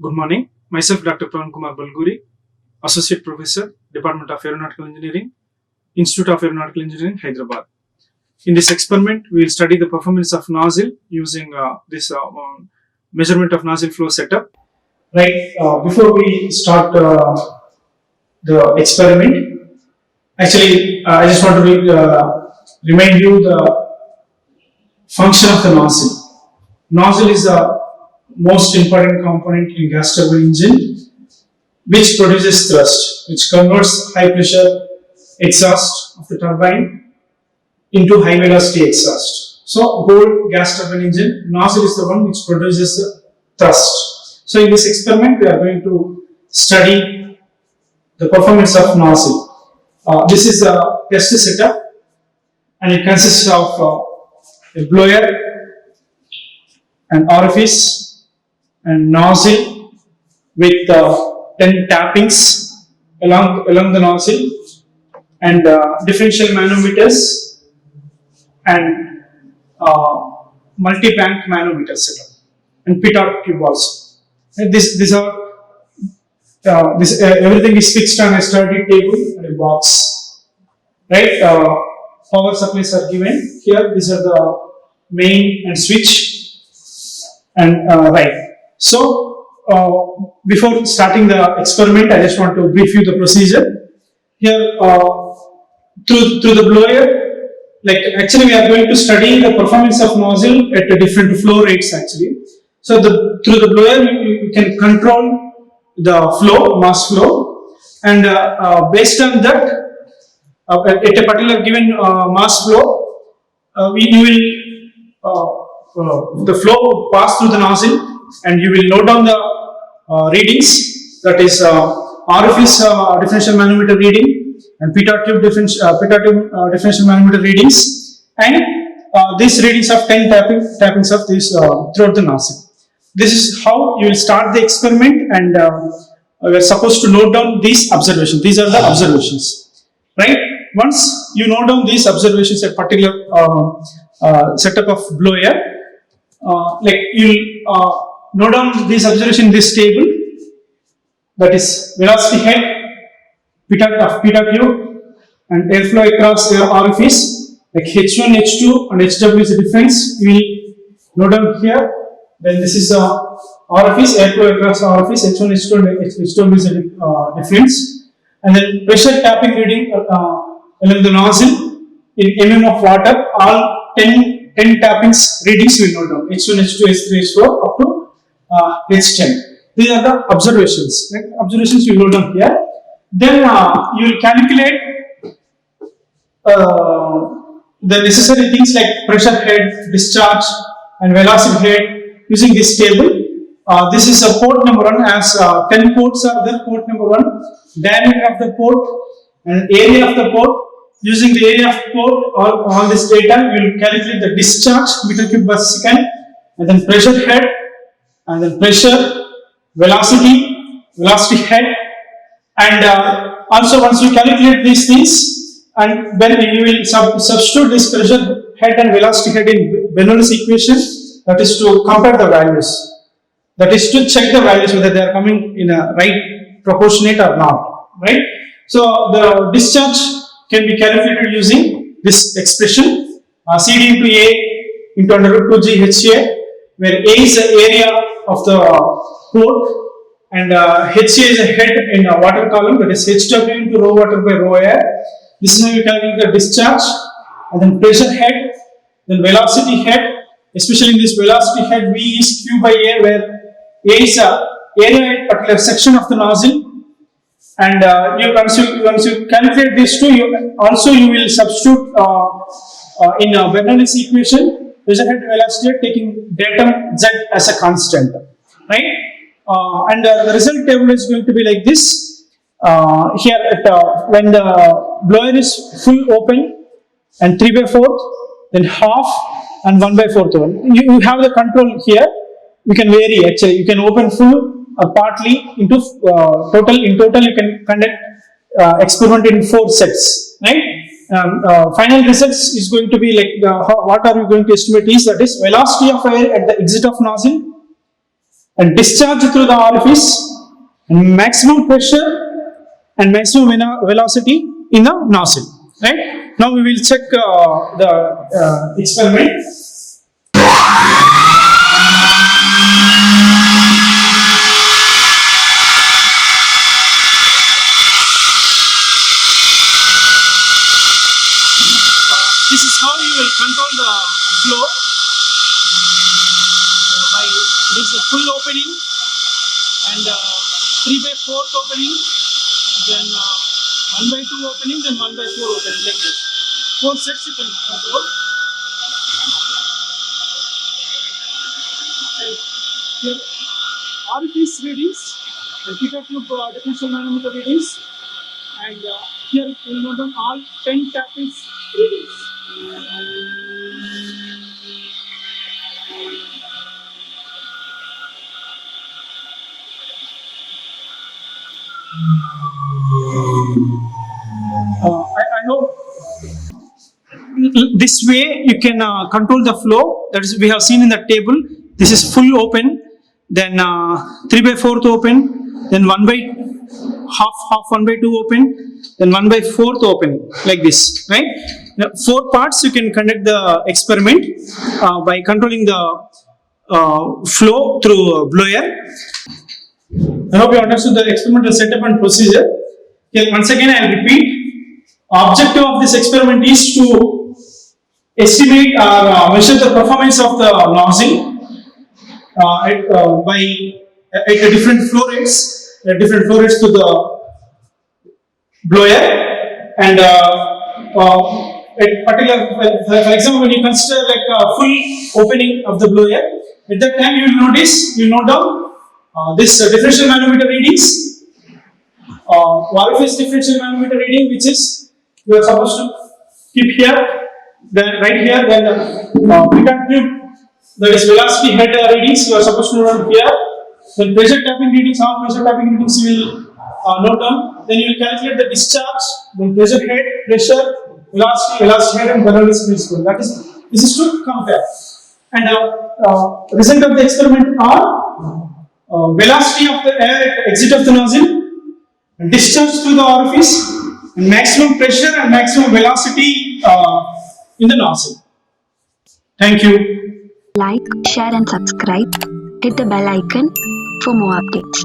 Good morning. Myself, Dr. Pravan Kumar Balguri, Associate Professor, Department of Aeronautical Engineering, Institute of Aeronautical Engineering, Hyderabad. In this experiment, we will study the performance of nozzle using this measurement of nozzle flow setup. Right. Before we start the experiment, actually, I just want to remind you the function of the nozzle. Nozzle is the most important component in gas turbine engine, which produces thrust, which converts high pressure exhaust of the turbine into high velocity exhaust. So, whole gas turbine engine nozzle is the one which produces the thrust. So, in this experiment, we are going to study the performance of nozzle. This is a test setup, and it consists of a blower, an orifice, and nozzle with 10 tappings along the nozzle, and differential manometers and multi-bank manometer setup, and pitot tube also. And these are everything is fixed on a sturdy table and a box. Right? Power supplies are given here. These are the main and switch, and right. So, before starting the experiment, I just want to brief you the procedure. Here, through the blower, like actually we are going to study the performance of nozzle at a different flow rates actually. So, through the blower, you can control the flow, mass flow, and based on that, at a particular given mass flow, you will the flow will pass through the nozzle, and you will note down the readings, that is orifice differential manometer reading and pitot tube differential manometer readings, and these readings of 10 tappings of this throughout the nozzle. This is how you will start the experiment, and we are supposed to note down these observations. These are the observations, right? Once you note down these observations at particular setup of blower, like you note down these observations in this table, that is velocity head, pitot tube, and airflow across the orifice, like H1, H2, and HW is the difference. You will note down here. Then this is the orifice, airflow across the orifice, H1, H2, and HW is the difference. And then pressure tapping reading along the nozzle in mm of water, all 10 tappings readings we note down, H1, H2, H3, H4 up to H10. These are the observations. Right? Observations you note down here. Then you will calculate the necessary things like pressure head, discharge, and velocity head using this table. This is a port number 1, as 10 ports are there. Port number 1, diameter of the port, and area of the port. Using the area of the port, all this data, you will calculate the discharge, meter cube per second, and then pressure head, and then pressure, velocity head, and also once you calculate these things, and then you will substitute this pressure head and velocity head in Bernoulli's equation, that is to compare the values, that is to check the values whether they are coming in a right proportionate or not, right? So the discharge can be calculated using this expression, CD into A into under root 2G HA, where A is the area of the port, and HA is a head in a water column, that is HW into rho water by rho air. This is how you calculate the discharge, and then pressure head, then velocity head. Especially in this velocity head, V is Q by A, where A is a area at particular section of the nozzle. And once you calculate these two, you will substitute in Bernoulli's equation pressure head velocity head, taking datum Z as a constant, right? And the result table is going to be like this. Here, when the blower is full open and 3/4, then half and 1/4. You have the control here. You can vary actually. You can open full or partly into total. In total, you can conduct experiment in 4 sets, right? Final results is going to be like what are we going to estimate is, that is velocity of air at the exit of nozzle, and discharge through the orifice, and maximum pressure and maximum velocity in the nozzle. Right? Now we will check the experiment. This is how you will control the flow by this full opening and 3/4 opening, then 1/2 opening, then 1/4 opening, like this. 4 sets you can control. And here orifice readings and pitot tube differential manometer readings, and here you will note down all 10 tappings readings. I hope this way you can control the flow. That is, we have seen in the table. This is full open, then 3/4 open, then 1/2 1/2 open, then 1/4 open, like this. Right? Now, 4 parts you can conduct the experiment by controlling the flow through blower. I hope you understood the experimental setup and procedure. Okay, once again I will repeat. Objective of this experiment is to estimate or measure the performance of the nozzle by different flow rates to the blower, and at particular, for example, when you consider like a full opening of the blower, at that time you will note down this differential manometer readings, orifice differential manometer reading, which is you are supposed to keep here, then right here, then pitot tube, that is velocity head readings, you are supposed to note here. Then pressure tapping readings, all pressure tapping readings you will note down. Then you will calculate the discharge, then pressure head, pressure, velocity head, and Bernoulli's principle. This is to compare. And result of the experiment are velocity of the air at exit of the nozzle, discharge through the orifice, and maximum pressure and maximum velocity in the nozzle. Thank you. Like, share and subscribe. Hit the bell icon for more updates.